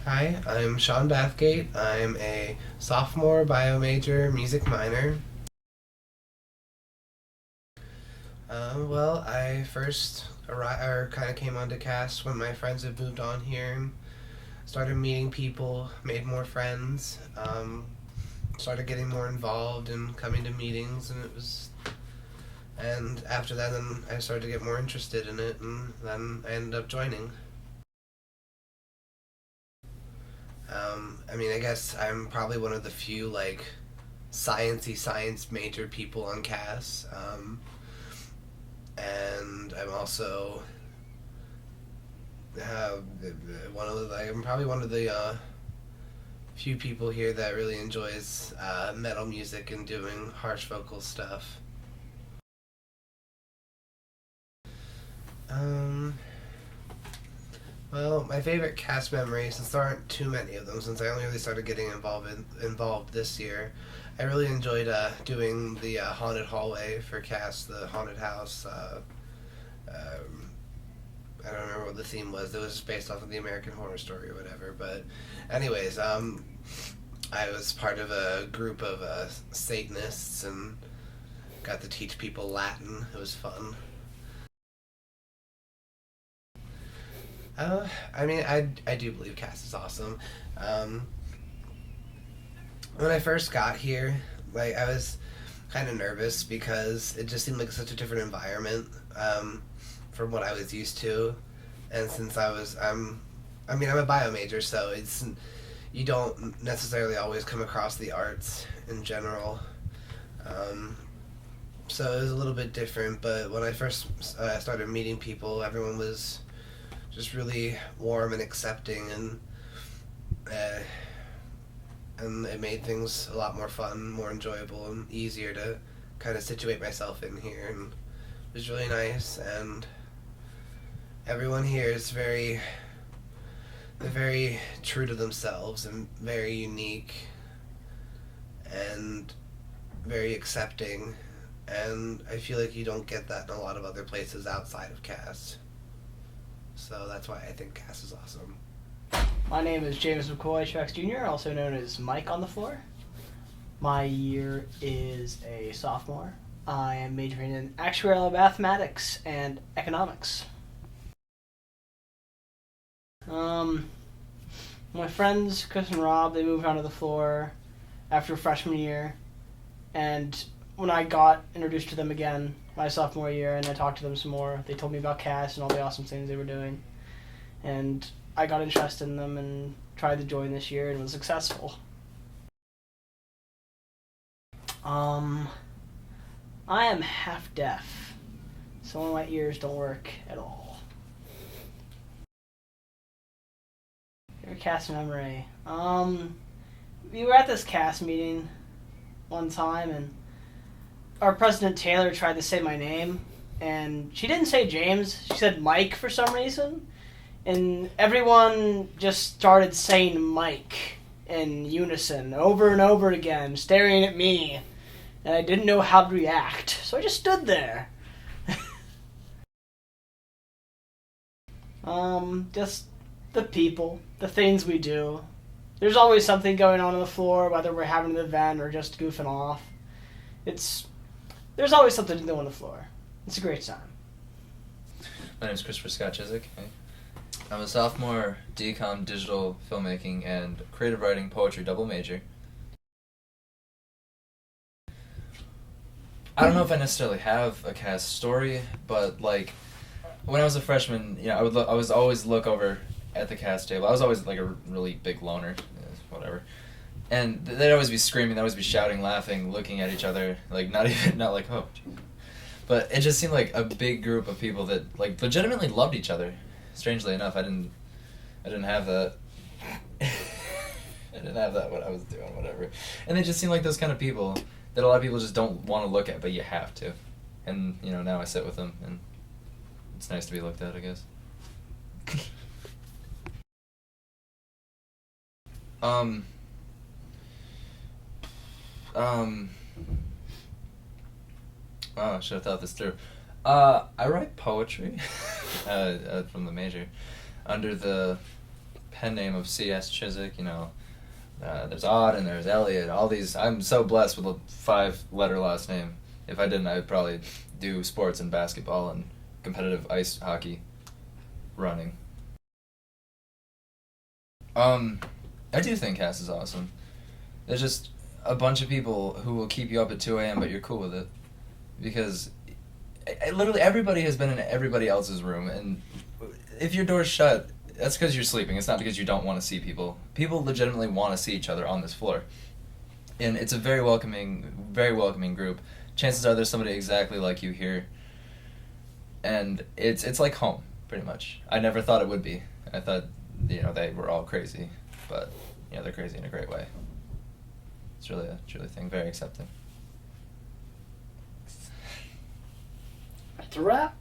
Hi, I'm Sean Bathgate. I'm a sophomore bio major, music minor. I first kind of came onto CAS when my friends had moved on here and started meeting people, made more friends, started getting more involved and coming to meetings, and after that, then I started to get more interested in it, and then I ended up joining. I guess I'm probably one of the few science major people on CAS, and I'm also I'm probably one of the few people here that really enjoys metal music and doing harsh vocal stuff. Um, my favorite cast memory, since there aren't too many of them, since I only really started getting involved this year, I really enjoyed doing the haunted hallway for cast, the haunted house. Um, I don't remember what the theme was. It was based off of the American Horror Story or whatever. But, anyways, I was part of a group of Satanists and got to teach people Latin. It was fun. I do believe Cass is awesome. Um, when I first got here, I was kind of nervous because it just seemed like such a different environment from what I was used to, and since I'm a bio major, so it's you don't necessarily always come across the arts in general. Um, so it was a little bit different, but when I first started meeting people, everyone was just really warm and accepting, uh, and it made things a lot more fun, more enjoyable, and easier to kind of situate myself in here. And it was really nice, and everyone here is they're very true to themselves and very unique and very accepting. And I feel like you don't get that in a lot of other places outside of CAS. So that's why I think CAS is awesome. My name is James McCoy Jr., also known as Mike on the floor. My year is a sophomore. I am majoring in actuarial mathematics and economics. My friends, Chris and Rob, they moved onto the floor after freshman year, and when I got introduced to them again my sophomore year and I talked to them some more, they told me about CAS and all the awesome things they were doing. And I got interested in them and tried to join this year and was successful. I am half deaf, so my ears don't work at all. Your CAS memory. We were at this CAS meeting one time, and our president Taylor tried to say my name, and she didn't say James. She said Mike for some reason, and everyone just started saying Mike in unison over and over again, staring at me, and I didn't know how to react, so I just stood there. Just the people, the things we do. There's always something going on the floor, whether we're having an event or just goofing off. There's always something to do on the floor. It's a great time. My name is Christopher Scott Chizik. Hey. I'm a sophomore DCOM digital filmmaking and creative writing poetry double major. I don't know if I necessarily have a CAS story, but when I was a freshman, I was always look over at the CAS table. I was always a really big loner, whatever. And they'd always be screaming, they'd always be shouting, laughing, looking at each other, not like, oh, geez. But it just seemed like a big group of people that legitimately loved each other. Strangely enough, I didn't have that. I didn't have that when I was doing whatever. And they just seem like those kind of people that a lot of people just don't want to look at, but you have to. And now I sit with them, and it's nice to be looked at, I guess. Oh, I should have thought this through. I write poetry from the major under the pen name of C.A.S. Chizik, you know. There's Odd and there's Elliot. All these. I'm so blessed with a 5-letter last name. If I didn't, I would probably do sports and basketball and competitive ice hockey, running. I do think C.A.S is awesome. There's just a bunch of people who will keep you up at 2 a.m., but you're cool with it. Because literally everybody has been in everybody else's room, and if your door's shut, that's because you're sleeping. It's not because you don't want to see people. People legitimately want to see each other on this floor. And it's a very welcoming group. Chances are there's somebody exactly like you here. And it's like home, pretty much. I never thought it would be. I thought, they were all crazy. But, they're crazy in a great way. It's really a thing, very accepting. That's a wrap.